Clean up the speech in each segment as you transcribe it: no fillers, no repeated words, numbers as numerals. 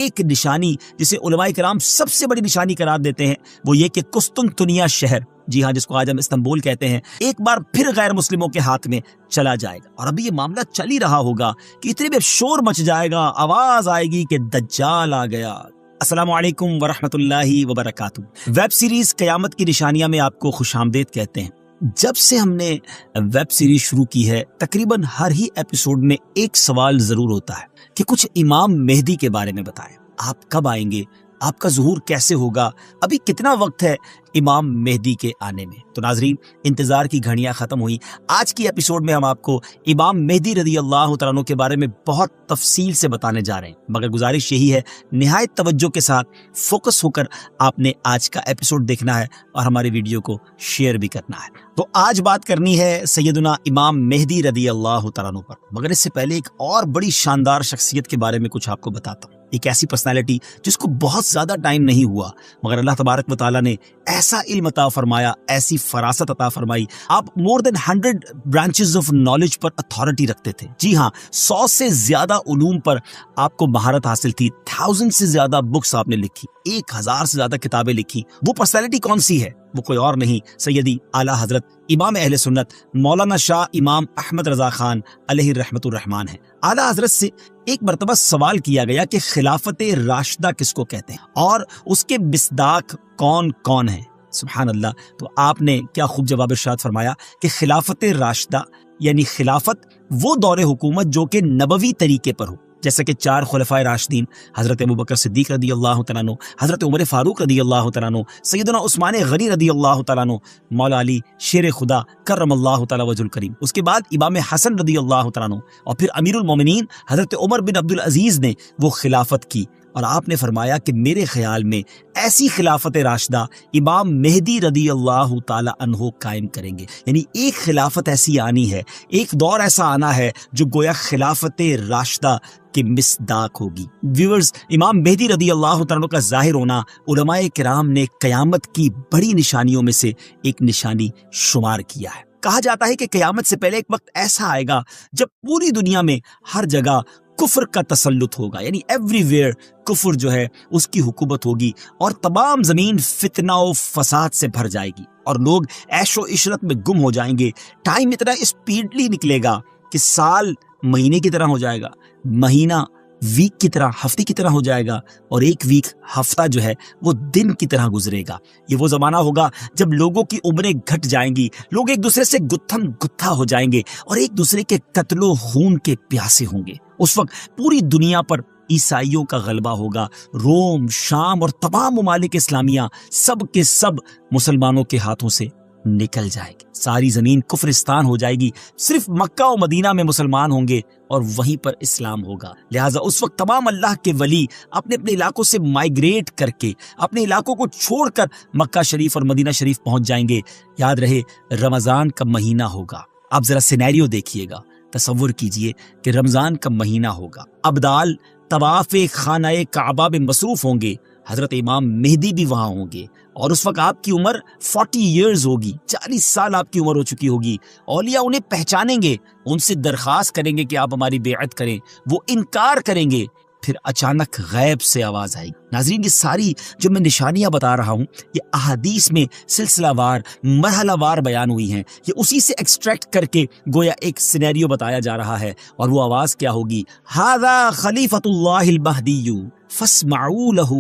ایک نشانی جسے علماء کرام سب سے بڑی نشانی قرار دیتے ہیں وہ یہ کہ قسطنطنیہ شہر، جی ہاں، جس کو آج ہم استنبول کہتے ہیں، ایک بار پھر غیر مسلموں کے ہاتھ میں چلا جائے گا۔ اور ابھی یہ معاملہ چل ہی رہا ہوگا کہ اتنے میں شور مچ جائے گا، آواز آئے گی کہ دجال آ گیا۔ السلام علیکم ورحمۃ اللہ وبرکاتہ۔ ویب سیریز قیامت کی نشانیاں میں آپ کو خوش آمدید کہتے ہیں۔ جب سے ہم نے ویب سیریز شروع کی ہے تقریباً ہر ہی ایپیسوڈ میں ایک سوال ضرور ہوتا ہے کہ کچھ امام مہدی کے بارے میں بتائیں، آپ کب آئیں گے، آپ کا ظہور کیسے ہوگا، ابھی کتنا وقت ہے امام مہدی کے آنے میں۔ تو ناظرین، انتظار کی گھڑیاں ختم ہوئی۔ آج کی ایپیسوڈ میں ہم آپ کو امام مہدی رضی اللہ تعالیٰ عنہ کے بارے میں بہت تفصیل سے بتانے جا رہے ہیں، مگر گزارش یہی ہے نہایت توجہ کے ساتھ فوکس ہو کر آپ نے آج کا ایپیسوڈ دیکھنا ہے اور ہماری ویڈیو کو شیئر بھی کرنا ہے۔ تو آج بات کرنی ہے سیدنا امام مہدی رضی اللہ تعالیٰ عنہ پر، مگر اس سے پہلے ایک اور بڑی شاندار شخصیت کے بارے میں کچھ آپ کو بتاتا ہوں۔ ایک ایسی پرسنالٹی جس کو بہت زیادہ ٹائم نہیں ہوا مگر اللہ تبارک و تعالیٰ نے ایسا علم عطا فرمایا، ایسی فراست عطا فرمائی، آپ مور دین 100 branches of knowledge per authority رکھتے تھے۔ جی ہاں، 100 سے زیادہ علوم پر آپ کو مہارت حاصل تھی، 1000 سے زیادہ بکس آپ نے لکھی، 1000 سے زیادہ کتابیں لکھی۔ وہ پرسنالٹی کون سی ہے؟ وہ کوئی اور نہیں، سیدی اعلیٰ حضرت امام اہل سنت مولانا شاہ امام احمد رضا خان علیہ رحمت الرحمان ہے۔ اعلیٰ حضرت سے ایک مرتبہ سوال کیا گیا کہ خلافت راشدہ کس کو کہتے ہیں اور اس کے مصداق کون کون ہیں؟ سبحان اللہ۔ تو آپ نے کیا خوب جواب ارشاد فرمایا کہ خلافت راشدہ یعنی خلافت وہ دور حکومت جو کہ نبوی طریقے پر ہو، جیسا کہ 4 خلفائے راشدین حضرت ابوبکر صدیق رضی اللہ تعالیٰ عنہ، حضرت عمر فاروق رضی اللہ تعالیٰ عنہ، سیدنا عثمان غنی رضی اللہ تعالیٰ عنہ، مولا علی شیر خدا کرم اللہ تعالیٰ وجہ الکریم، اس کے بعد امام حسن رضی اللہ تعالیٰ عنہ، اور پھر امیر المومنین حضرت عمر بن عبد العزیز نے وہ خلافت کی۔ اور آپ نے فرمایا کہ میرے خیال میں ایسی خلافت راشدہ امام مہدی رضی اللہ تعالی عنہ قائم کریں گے، یعنی ایک خلافت ایسی آنی ہے، ایک دور ایسا آنا ہے جو گویا خلافت راشدہ کے مصداق ہوگی۔ ویورز، امام مہدی رضی اللہ تعالیٰ عنہ کا ظاہر ہونا علماء کرام نے قیامت کی بڑی نشانیوں میں سے ایک نشانی شمار کیا ہے۔ کہا جاتا ہے کہ قیامت سے پہلے ایک وقت ایسا آئے گا جب پوری دنیا میں ہر جگہ کفر کا تسلط ہوگا، یعنی ایوری ویئر کفر جو ہے اس کی حکومت ہوگی اور تمام زمین فتنہ و فساد سے بھر جائے گی اور لوگ عیش و عشرت میں گم ہو جائیں گے۔ ٹائم اتنا اسپیڈلی نکلے گا کہ سال مہینے کی طرح ہو جائے گا، مہینہ ویک کی طرح، ہفتے کی طرح ہو جائے گا، اور ایک ویک ہفتہ جو ہے وہ دن کی طرح گزرے گا۔ یہ وہ زمانہ ہوگا جب لوگوں کی عمریں گھٹ جائیں گی، لوگ ایک دوسرے سے گتھم گتھا ہو جائیں گے اور ایک دوسرے کے قتل و خون کے پیاسے ہوں گے۔ اس وقت پوری دنیا پر عیسائیوں کا غلبہ ہوگا، روم، شام اور تمام ممالک اسلامیہ سب کے سب مسلمانوں کے ہاتھوں سے نکل جائے گی، ساری زمین کفرستان ہو جائے گی، صرف مکہ و مدینہ میں مسلمان ہوں گے اور وہیں پر اسلام ہوگا۔ لہٰذا اس وقت تمام اللہ کے ولی اپنے اپنے علاقوں سے مائیگریٹ کر کے اپنے علاقوں کو چھوڑ کر مکہ شریف اور مدینہ شریف پہنچ جائیں گے۔ یاد رہے رمضان کا مہینہ ہوگا، آپ ذرا سینیریو دیکھیے گا، تصور کیجئے کہ رمضان کا مہینہ ہوگا، ابدال طواف خانہ کعبہ میں مصروف ہوں گے، حضرت امام مہدی بھی وہاں ہوں گے، اور اس وقت آپ کی عمر 40 ایئرز ہوگی، 40 سال آپ کی عمر ہو چکی ہوگی۔ اولیاء انہیں پہچانیں گے، ان سے درخواست کریں گے کہ آپ ہماری بیعت کریں، وہ انکار کریں گے، پھر اچانک غیب سے آواز آئے گی۔ ناظرین، یہ ساری جو میں نشانیاں بتا رہا ہوں یہ احادیث میں سلسلہ وار مرحلہ وار بیان ہوئی ہیں، یہ اسی سے ایکسٹریکٹ کر کے گویا ایک سینیریو بتایا جا رہا ہے، اور وہ آواز کیا ہوگی؟ ھذا خلیفۃ اللہ المہدی فاسمعوا لہ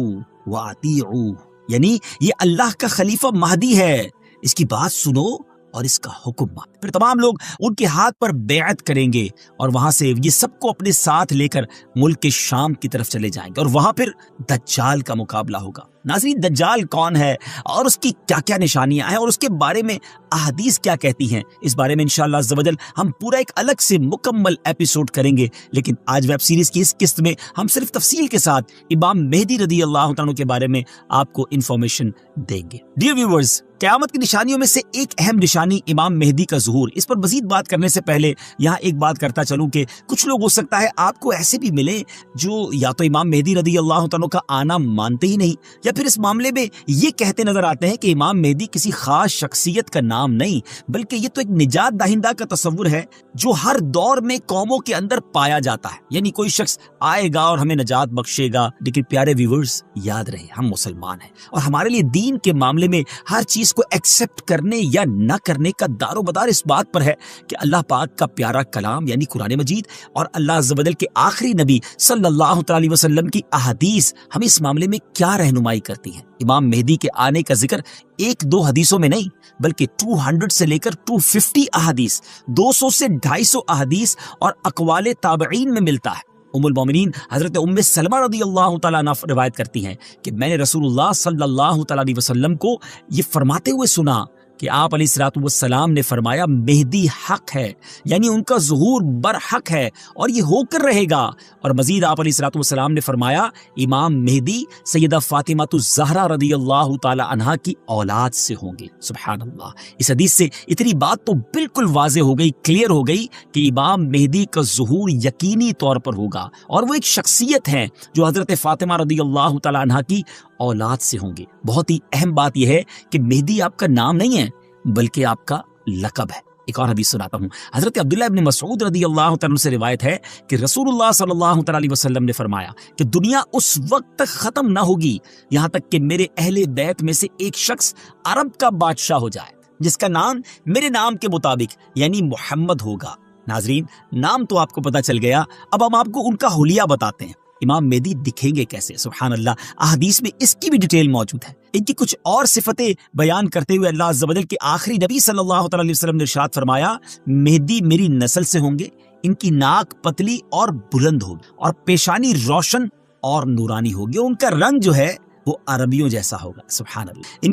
واطیعوہ، یعنی یہ اللہ کا خلیفہ مہدی ہے، اس کی بات سنو اور اس کا حکم مان۔ پھر تمام لوگ ان کے ہاتھ پر بیعت کریں گے اور وہاں سے یہ سب کو اپنے ساتھ لے کر ملک شام کی طرف چلے جائیں گے، اور وہاں پھر دجال کا مقابلہ ہوگا۔ ناظرین، دجال کون ہے اور اس کی کیا کیا نشانیاں ہیں اور اس کے بارے میں احادیث کیا کہتی ہیں، اس بارے میں انشاءاللہ عز و جل ہم پورا ایک الگ سے مکمل ایپیسوڈ کریں گے، لیکن آج ویب سیریز کی اس قسط میں ہم صرف تفصیل کے ساتھ امام مہدی رضی اللہ تعالیٰ کے بارے میں آپ کو انفارمیشن دیں گے۔ ڈیئر ویورز، قیامت کی نشانیوں میں سے ایک اہم نشانی امام مہدی کا ظہور، اس پر مزید بات کرنے سے پہلے یہاں ایک بات کرتا چلوں کہ کچھ لوگ ہو سکتا ہے آپ کو ایسے بھی ملے جو یا تو امام مہدی رضی اللہ عنہ کا آنا مانتے ہی نہیں، یا پھر اس معاملے میں یہ کہتے نظر آتے ہیں کہ امام مہدی کسی خاص شخصیت کا نام نہیں بلکہ یہ تو ایک نجات دہندہ کا تصور ہے جو ہر دور میں قوموں کے اندر پایا جاتا ہے، یعنی کوئی شخص آئے گا اور ہمیں نجات بخشے گا۔ لیکن پیارے ویورز، یاد رہے ہم مسلمان ہیں اور ہمارے لیے دین کے معاملے میں ہر چیز کو ایکسپٹ کرنے یا نہ کرنے کا دار و مدار اس بات پر ہے کہ اللہ پاک کا پیارا کلام یعنی قرآن مجید اور اللہ عز و جل کے آخری نبی صلی اللہ تعالی وسلم کی احادیث ہمیں اس معاملے میں کیا رہنمائی کرتی ہیں۔ امام مہدی کے آنے کا ذکر ایک دو حدیثوں میں نہیں بلکہ 200 سے لے کر 250 احادیث، 200 سے 250 احادیث اور اقوال تابعین میں ملتا ہے۔ ام المومنین حضرت ام سلمہ رضی اللہ تعالیٰ عنہ روایت کرتی ہیں کہ میں نے رسول اللہ صلی اللہ تعالیٰ علیہ وسلم کو یہ فرماتے ہوئے سنا کہ آپ علیہ الصلوۃ والسلام نے فرمایا مہدی حق ہے، یعنی ان کا ظہور برحق ہے اور یہ ہو کر رہے گا۔ اور مزید آپ علیہ الصلوۃ والسلام نے فرمایا امام مہدی سیدہ فاطمہ الزہرا رضی اللہ تعالی عنہا کی اولاد سے ہوں گے۔ سبحان اللہ، اس حدیث سے اتنی بات تو بالکل واضح ہو گئی، کلیئر ہو گئی کہ امام مہدی کا ظہور یقینی طور پر ہوگا اور وہ ایک شخصیت ہے جو حضرت فاطمہ رضی اللہ تعالی عنہا کی اولاد سے ہوں گے۔ بہت ہی اہم بات یہ ہے کہ مہدی آپ کا نام نہیں ہے بلکہ آپ کا لقب ہے۔ ایک اور حدیث سناتا ہوں، حضرت عبداللہ ابن مسعود رضی اللہ تعالیٰ عنہ سے روایت ہے کہ رسول اللہ صلی اللہ تعالیٰ علیہ وسلم نے فرمایا کہ دنیا اس وقت تک ختم نہ ہوگی یہاں تک کہ میرے اہل بیت میں سے ایک شخص عرب کا بادشاہ ہو جائے جس کا نام میرے نام کے مطابق یعنی محمد ہوگا۔ ناظرین، نام تو آپ کو پتہ چل گیا، اب ہم آپ کو ان کا حلیہ بتاتے ہیں۔ امام مہدی دکھیں گے کیسے؟ سبحان اللہ، احادیث میں اس کی بھی ڈیٹیل موجود ہے۔ ان کی کچھ اور صفتیں بیان کرتے ہوئے اللہ عز و جل کے آخری نبی صلی اللہ تعالی علیہ وسلم نے ارشاد فرمایا مہدی میری نسل سے ہوں گے، ان کی ناک پتلی اور بلند ہوگی اور پیشانی روشن اور نورانی ہوگی، ان کا رنگ جو ہے وہ عربیوں جیسا ہوگا۔ سبحان اللہ،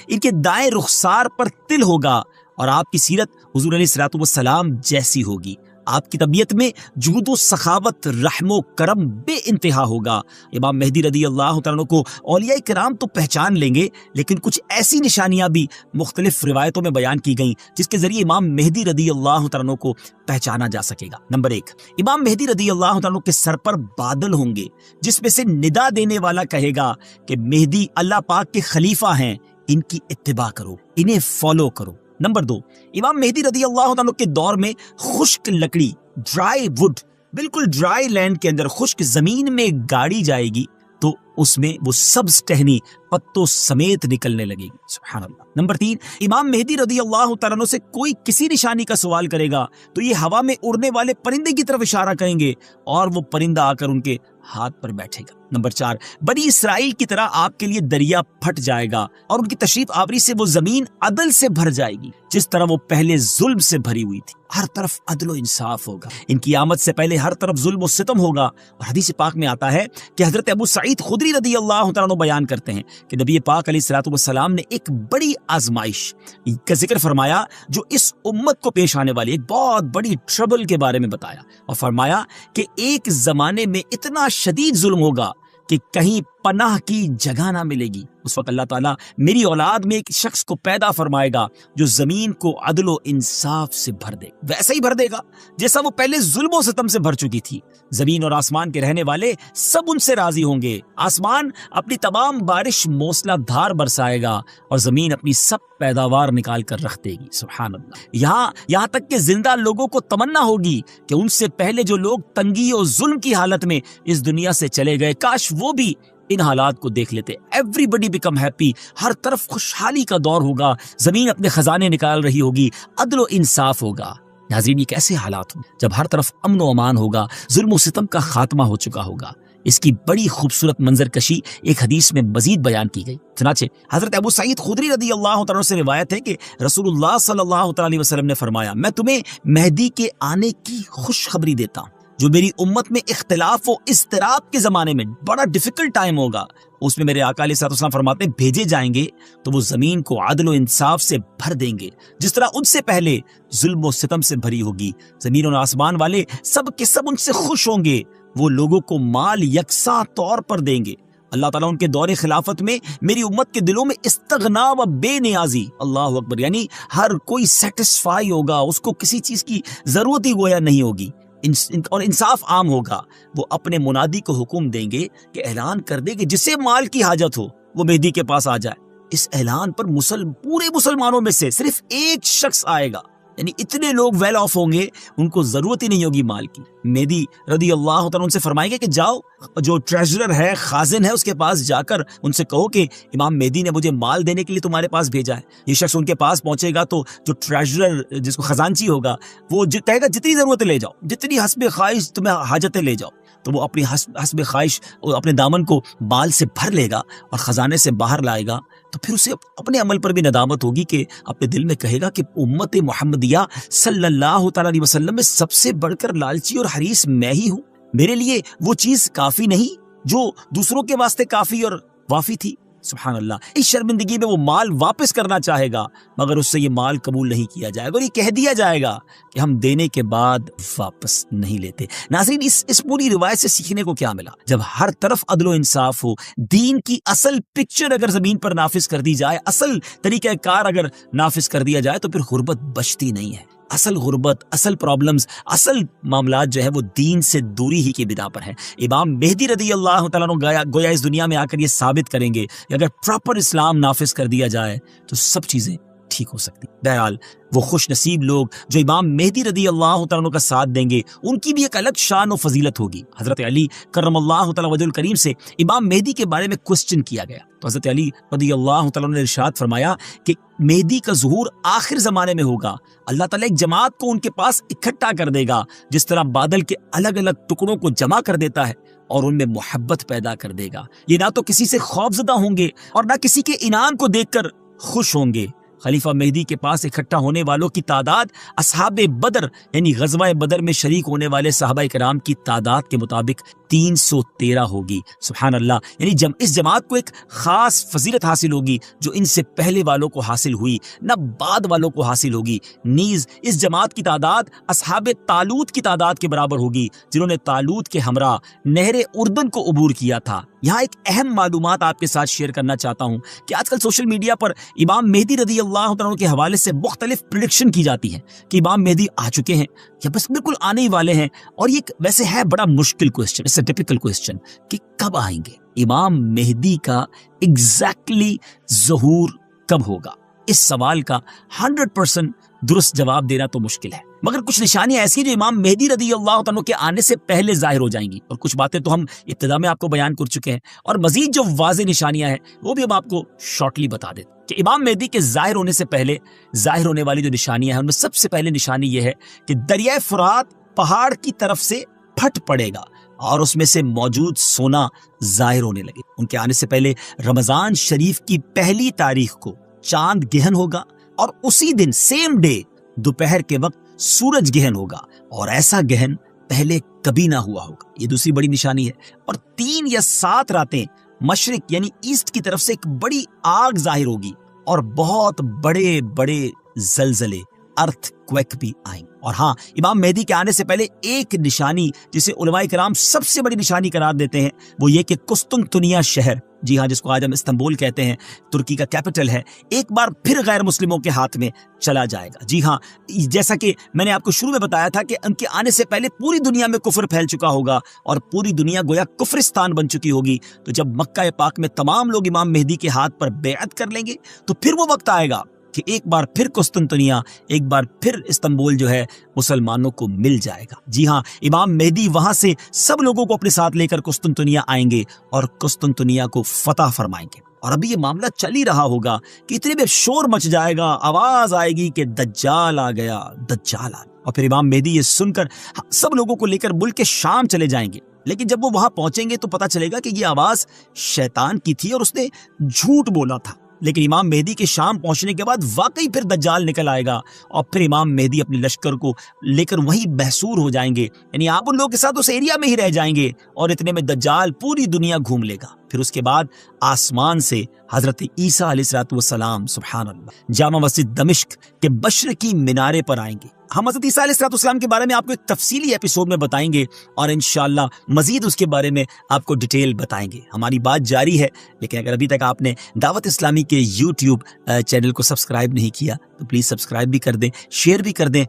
ان کے دائیں رخسار پر تل ہوگا اور آپ کی سیرت حضور علیہ الصلوۃ والسلام جیسی ہوگی۔ آپ کی طبیعت میں جود و سخاوت، رحم و کرم بے انتہا ہوگا۔ امام مہدی رضی اللہ تعالیٰ کو اولیاء کرام تو پہچان لیں گے لیکن کچھ ایسی نشانیاں بھی مختلف روایتوں میں بیان کی گئیں جس کے ذریعے امام مہدی رضی اللہ تعالیٰ کو پہچانا جا سکے گا۔ نمبر 1، امام مہدی رضی اللہ تعالیٰ کے سر پر بادل ہوں گے جس میں سے ندا دینے والا کہے گا کہ مہدی اللہ پاک کے خلیفہ ہیں، ان کی اتباع کرو، انہیں فالو کرو۔ نمبر 2، امام مہدی رضی اللہ عنہ کے دور میں خشک لکڑی، ڈرائی وڈ، بالکل ڈرائی لینڈ کے اندر خشک زمین میں گاڑی جائے گی تو اس میں وہ سبز ٹہنی پتوں سمیت نکلنے لگے گی۔ سبحان اللہ۔ نمبر 3، امام مہدی رضی اللہ تعالیٰ عنہ سے کوئی کسی نشانی کا سوال کرے گا تو یہ ہوا میں اڑنے والے پرندے کی طرف اشارہ کریں گے اور وہ پرندہ آ کر ان کے ہاتھ پر بیٹھے گا۔ نمبر 4، بنی اسرائیل کی طرح آپ کے لیے دریا پھٹ جائے گا اور ان کی تشریف آوری سے وہ زمین عدل سے بھر جائے گی جس طرح وہ پہلے ظلم سے بھری ہوئی تھی۔ ہر طرف عدل و انصاف ہوگا، ان کی آمد سے پہلے ہر طرف ظلم و ستم ہوگا۔ اور حدیث پاک میں آتا ہے کہ حضرت ابو سعید خدری رضی اللہ تعالیٰ عنہ بیان کرتے ہیں کہ نبی پاک علیہ الصلوۃ والسلام نے ایک بڑی آزمائش کا ذکر فرمایا جو اس امت کو پیش آنے والی ایک بہت بڑی ٹربل کے بارے میں بتایا اور فرمایا کہ ایک زمانے میں اتنا شدید ظلم ہوگا کہ کہیں پناہ کی جگہ نہ ملے گی۔ اس وقت اللہ تعالیٰ میری اولاد میں ایک شخص کو پیدا فرمائے گا جو زمین کو عدل و انصاف سے بھر دے، ویسا ہی بھر دے گا جیسا وہ پہلے ظلم و ستم سے بھر چکی تھی۔ زمین اور آسمان کے رہنے والے سب ان سے راضی ہوں گے، آسمان اپنی تمام بارش موسلا دھار برسائے گا اور زمین اپنی سب پیداوار نکال کر رکھ دے گی۔ سبحان اللہ، یہاں تک کہ زندہ لوگوں کو تمنا ہوگی کہ ان سے پہلے جو لوگ تنگی اور ظلم کی حالت میں اس دنیا سے چلے گئے کاش وہ بھی ان حالات کو دیکھ لیتے۔ ایوری بڈی بیکم ہیپی، ہر طرف خوشحالی کا دور ہوگا، زمین اپنے خزانے نکال رہی ہوگی، عدل و انصاف ہوگا۔ ناظرین، یہ کیسے حالات ہوں جب ہر طرف امن و امان ہوگا، ظلم و ستم کا خاتمہ ہو چکا ہوگا۔ اس کی بڑی خوبصورت منظر کشی ایک حدیث میں مزید بیان کی گئی۔ چنانچہ حضرت ابو سعید خدری رضی اللہ تعالیٰ سے روایت ہے کہ رسول اللہ صلی اللہ تعالیٰ علیہ وسلم نے فرمایا میں تمہیں مہدی کے آنے کی خوشخبری دیتا ہوں جو میری امت میں اختلاف و اضطراب کے زمانے میں بڑا ڈیفیکلٹ ٹائم ہوگا، اس میں میرے آقا علیہ الصلوۃ والسلام فرماتے ہیں بھیجے جائیں گے تو وہ زمین کو عدل و انصاف سے بھر دیں گے جس طرح ان سے پہلے ظلم و ستم سے بھری ہوگی۔ زمین اور آسمان والے سب کے سب ان سے خوش ہوں گے، وہ لوگوں کو مال یکساں طور پر دیں گے اللہ تعالیٰ ان کے دور خلافت میں میری امت کے دلوں میں استغنا و بے نیازی، اللہ اکبر، یعنی ہر کوئی سیٹسفائی ہوگا، اس کو کسی چیز کی ضرورت ہی گویا نہیں ہوگی، اور انصاف عام ہوگا۔ وہ اپنے منادی کو حکم دیں گے کہ اعلان کر دے کہ جسے مال کی حاجت ہو وہ مہدی کے پاس آ جائے۔ اس اعلان پر پورے مسلمانوں میں سے صرف ایک شخص آئے گا، یعنی اتنے لوگ ویل آف ہوں گے، ان کو ضرورت ہی نہیں ہوگی مال کی۔ مہدی رضی اللہ تعالیٰ ان سے فرمائیں گے کہ جاؤ، جو ٹریجرر ہے، خازن ہے، اس کے پاس جا کر ان سے کہو کہ امام مہدی نے مجھے مال دینے کے لیے تمہارے پاس بھیجا ہے۔ یہ شخص ان کے پاس پہنچے گا تو جو ٹریجرر، جس کو خزانچی ہوگا، وہ کہے گا جتنی ضرورت لے جاؤ، جتنی حسب خواہش تمہیں حاجتیں لے جاؤ۔ تو وہ اپنی حسب خواہش اپنے دامن کو مال سے بھر لے گا اور خزانے سے باہر لائے گا۔ تو پھر اسے اپنے عمل پر بھی ندامت ہوگی کہ اپنے دل میں کہے گا کہ امت محمدیہ صلی اللہ تعالیٰ علیہ وسلم میں سب سے بڑھ کر لالچی اور حریص میں ہی ہوں، میرے لیے وہ چیز کافی نہیں جو دوسروں کے واسطے کافی اور وافی تھی۔ سبحان اللہ، اس شرمندگی میں وہ مال واپس کرنا چاہے گا، مگر اس سے یہ مال قبول نہیں کیا جائے گا اور یہ کہہ دیا جائے گا کہ ہم دینے کے بعد واپس نہیں لیتے۔ ناظرین، اس پوری روایت سے سیکھنے کو کیا ملا؟ جب ہر طرف عدل و انصاف ہو، دین کی اصل پکچر اگر زمین پر نافذ کر دی جائے، اصل طریقہ کار اگر نافذ کر دیا جائے، تو پھر غربت بچتی نہیں ہے۔ اصل غربت، اصل پرابلمز، اصل معاملات جو ہے وہ دین سے دوری ہی کی بنا پر ہیں۔ امام مہدی رضی اللہ تعالیٰ عنہ گویا اس دنیا میں آ کر یہ ثابت کریں گے کہ اگر پراپر اسلام نافذ کر دیا جائے تو سب چیزیں ٹھیک ہو سکتی۔ بہرحال وہ خوش نصیب لوگ جو امام مہدی رضی اللہ تعالیٰ عنہ کا ساتھ دیں گے، ان کی بھی ایک الگ شان و فضیلت ہوگی۔ حضرت علی کرم اللہ تعالیٰ وجہ الکریم سے امام مہدی کے بارے میں کوسچن کیا گیا تو حضرت علی رضی اللہ تعالیٰ عنہ نے ارشاد فرمایا کہ مہدی کا ظہور آخر زمانے میں ہوگا، اللہ تعالیٰ ایک جماعت کو ان کے پاس اکٹھا کر دے گا، جس طرح بادل کے الگ الگ ٹکڑوں کو جمع کر دیتا ہے اور ان میں محبت پیدا کر دے گا۔ یہ نہ تو کسی سے خوف زدہ ہوں گے اور نہ کسی کے انعام کو دیکھ کر خوش ہوں گے۔ خلیفہ مہدی کے پاس اکٹھا ہونے والوں کی تعداد اصحاب بدر یعنی غزوہ بدر میں شریک ہونے والے صحابہ کرام کی تعداد کے مطابق 313 ہوگی۔ سبحان اللہ، یعنی اس جماعت کو ایک خاص فضیلت حاصل ہوگی جو ان سے پہلے والوں کو حاصل ہوئی نہ بعد والوں کو حاصل ہوگی۔ نیز اس جماعت کی تعداد اصحاب طالوت کی تعداد کے برابر ہوگی، جنہوں نے طالوت کے ہمراہ نہر اردن کو عبور کیا تھا۔ یہاں ایک اہم معلومات آپ کے ساتھ شیئر کرنا چاہتا ہوں کہ آج کل سوشل میڈیا پر امام مہدی رضی اللہ تعالیٰ کے حوالے سے مختلف پریڈکشن کی جاتی ہے کہ امام مہدی آ چکے ہیں یا بس بالکل آنے ہی والے ہیں، اور یہ ویسے ہے بڑا مشکل کوسچن، اس سے ٹپیکل کوسچن کہ کب آئیں گے، امام مہدی کا ایگزیکٹلی ظہور کب ہوگا؟ اس سوال کا 100% درست جواب دینا تو مشکل ہے، مگر کچھ نشانیاں ایسی ہیں جو امام مہدی رضی اللہ عنہ کے آنے سے پہلے ظاہر ہو جائیں گی، اور کچھ باتیں تو ہم ابتدا میں آپ کو بیان کر چکے ہیں، اور مزید جو واضح نشانیاں ہیں وہ بھی ہم آپ کو شارٹلی بتا دیتے ہیں کہ امام مہدی کے ظاہر ہونے سے پہلے ظاہر ہونے والی جو نشانیاں ہیں ان میں سب سے پہلے نشانی یہ ہے کہ دریائے فرات پہاڑ کی طرف سے پھٹ پڑے گا اور اس میں سے موجود سونا ظاہر ہونے لگے۔ ان کے آنے سے پہلے رمضان شریف کی پہلی تاریخ کو چاند گہن ہوگا، اور اسی دن سیم ڈے دوپہر کے وقت سورج گہن ہوگا، اور ایسا گہن پہلے کبھی نہ ہوا ہوگا۔ یہ دوسری بڑی نشانی ہے۔ اور 3 یا 7 راتیں مشرق یعنی ایسٹ کی طرف سے ایک بڑی آگ ظاہر ہوگی، اور بہت بڑے بڑے زلزلے ارتھ کویک بھی آئیں۔ اور ہاں، امام مہدی کے آنے سے پہلے ایک نشانی جسے علماء کرام سب سے بڑی نشانی قرار دیتے ہیں وہ یہ کہ قسطنطنیہ شہر، جی ہاں، جس کو آج ہم استنبول کہتے ہیں، ترکی کا کیپٹل ہے، ایک بار پھر غیر مسلموں کے ہاتھ میں چلا جائے گا۔ جی ہاں، جیسا کہ میں نے آپ کو شروع میں بتایا تھا کہ ان کے آنے سے پہلے پوری دنیا میں کفر پھیل چکا ہوگا اور پوری دنیا گویا کفرستان بن چکی ہوگی۔ تو جب مکہ پاک میں تمام لوگ امام مہدی کے ہاتھ پر بیعت کر لیں گے تو پھر وہ وقت آئے گا کہ ایک بار پھر قسطنطنیہ، ایک بار پھر استنبول جو ہے مسلمانوں کو مل جائے گا۔ جی ہاں، امام مہدی وہاں سے سب لوگوں کو اپنے ساتھ لے کر قسطنطنیہ آئیں گے اور قسطنطنیہ کو فتح فرمائیں گے۔ اور ابھی یہ معاملہ چل ہی رہا ہوگا کہ اتنے میں شور مچ جائے گا، آواز آئے گی کہ دجال آ گیا، دجال آ گیا، اور پھر امام مہدی یہ سن کر سب لوگوں کو لے کر ملک کے شام چلے جائیں گے۔ لیکن جب وہ وہاں پہنچیں گے تو پتہ چلے گا کہ یہ آواز شیطان کی تھی اور اس نے جھوٹ بولا تھا۔ لیکن امام مہدی کے شام پہنچنے کے بعد واقعی پھر دجال نکل آئے گا، اور پھر امام مہدی اپنے لشکر کو لے کر وہیں محصور ہو جائیں گے، یعنی آپ ان لوگوں کے ساتھ اس ایریا میں ہی رہ جائیں گے، اور اتنے میں دجال پوری دنیا گھوم لے گا۔ پھر اس کے بعد آسمان سے حضرت عیسیٰ علیہ السلام، سبحان اللہ، جامع مسجد دمشق کے مشرقی مینارے پر آئیں گے۔ ہم حضرت عیسیٰ علیہ السلام کے بارے میں آپ کو ایک تفصیلی ایپیسوڈ میں بتائیں گے اور انشاءاللہ مزید اس کے بارے میں آپ کو ڈیٹیل بتائیں گے. ہماری بات جاری ہے، لیکن اگر ابھی تک آپ نے دعوت اسلامی کے یوٹیوب چینل کو سبسکرائب نہیں کیا تو پلیز سبسکرائب بھی کر دیں، شیئر بھی کر دیں.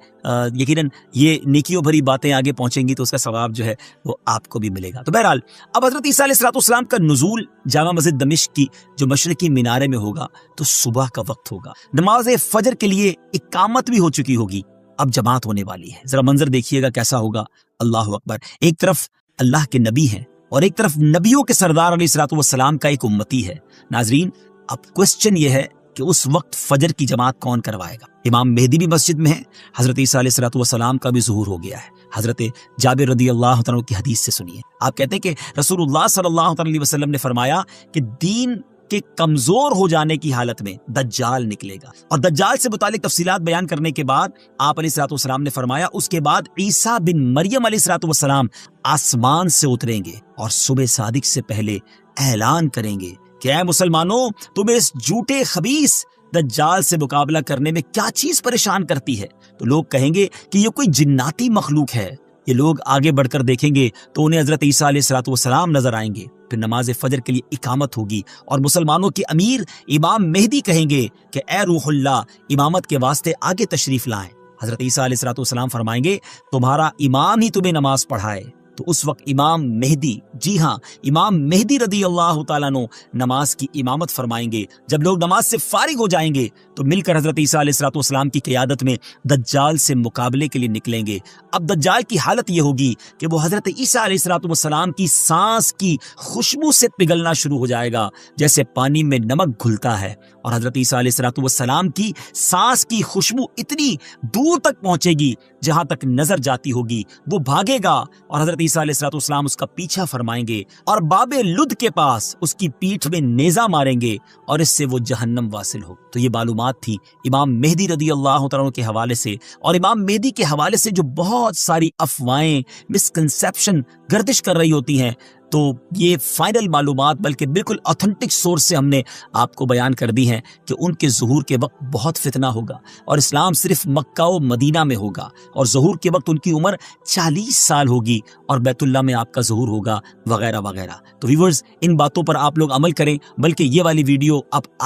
یقیناً یہ نیکیوں بھری باتیں آگے پہنچیں گی تو اس کا ثواب جو ہے وہ آپ کو بھی ملے گا. تو بہرحال اب حضرت عیسیٰ علیہ السلام کا نزول جامع مسجد دمشق کی جو مشرقی مینارے میں ہوگا تو صبح کا وقت ہوگا. نماز فجر کے لیے اقامت بھی ہو چکی ہوگی، اب جماعت ہونے والی ہے. ذرا منظر دیکھیے گا کیسا ہوگا. اللہ اکبر. ایک طرف اللہ کے نبی ہیں اور ایک طرف نبیوں کے سردار علیہ السلام کا ایک امتی ہے. ناظرین اب کوسچن یہ ہے کہ اس وقت فجر کی جماعت کون کروائے گا؟ امام مہدی بھی مسجد میں ہے، حضرت عیسیٰ علیہ السلام کا بھی ظہور ہو گیا ہے. حضرت جابر رضی اللہ عنہ کی حدیث سے سنیے. آپ کہتے ہیں کہ رسول اللہ صلی اللہ علیہ وسلم نے فرمایا کہ دین کے کمزور ہو جانے کی حالت میں دجال نکلے گا. اور دجال سے متعلق تفصیلات بیان کرنے کے بعد آپ علیہ السلام نے فرمایا اس کے بعد عیسیٰ بن مریم علیہ السلام آسمان سے اتریں گے اور صبح صادق سے پہلے اعلان کریں گے کہ اے مسلمانوں، تمہیں اس جھوٹے خبیث دجال سے مقابلہ کرنے میں کیا چیز پریشان کرتی ہے؟ تو لوگ کہیں گے کہ یہ کوئی جناتی مخلوق ہے. یہ لوگ آگے بڑھ کر دیکھیں گے تو انہیں حضرت عیسیٰ علیہ السلام نظر آئیں گے. پھر نماز فجر کے لیے اقامت ہوگی اور مسلمانوں کے امیر امام مہدی کہیں گے کہ اے روح اللہ، امامت کے واسطے آگے تشریف لائیں. حضرت عیسیٰ علیہ السلام فرمائیں گے تمہارا امام ہی تمہیں نماز پڑھائے. تو اس وقت امام مہدی، جی ہاں امام مہدی رضی اللہ تعالیٰ عنہ نماز کی امامت فرمائیں گے. جب لوگ نماز سے فارغ ہو جائیں گے تو مل کر حضرت عیسیٰ علیہ السلام کی قیادت میں دجال سے مقابلے کے لیے نکلیں گے. اب دجال کی حالت یہ ہوگی کہ وہ حضرت عیسیٰ علیہ السلام کی سانس کی خوشبو سے پگھلنا شروع ہو جائے گا جیسے پانی میں نمک گھلتا ہے. اور حضرت عیسیٰ علیہ السلام کی سانس کی خوشبو اتنی دور تک پہنچے گی جہاں تک نظر جاتی ہوگی. وہ بھاگے گا اور حضرت عیسیٰ علیہ السلام اس کا پیچھا فرمائیں گے اور باب لد کے پاس اس کی پیٹھ میں نیزہ ماریں گے اور اس سے وہ جہنم واصل ہو. تو یہ معلومات تھی امام مہدی رضی اللہ تعالیٰ کے حوالے سے. اور امام مہدی کے حوالے سے جو بہت ساری افواہیں، مسکنسیپشن گردش کر رہی ہوتی ہیں، تو یہ فائنل معلومات بلکہ بالکل آتھنٹک سورس سے ہم نے آپ کو بیان کر دی ہیں کہ ان کے ظہور کے وقت بہت فتنہ ہوگا اور اسلام صرف مکہ و مدینہ میں ہوگا اور ظہور کے وقت ان کی عمر 40 سال ہوگی اور بیت اللہ میں آپ کا ظہور ہوگا وغیرہ وغیرہ. تو ویورز ان باتوں پر آپ لوگ عمل کریں، بلکہ یہ والی ویڈیو آپ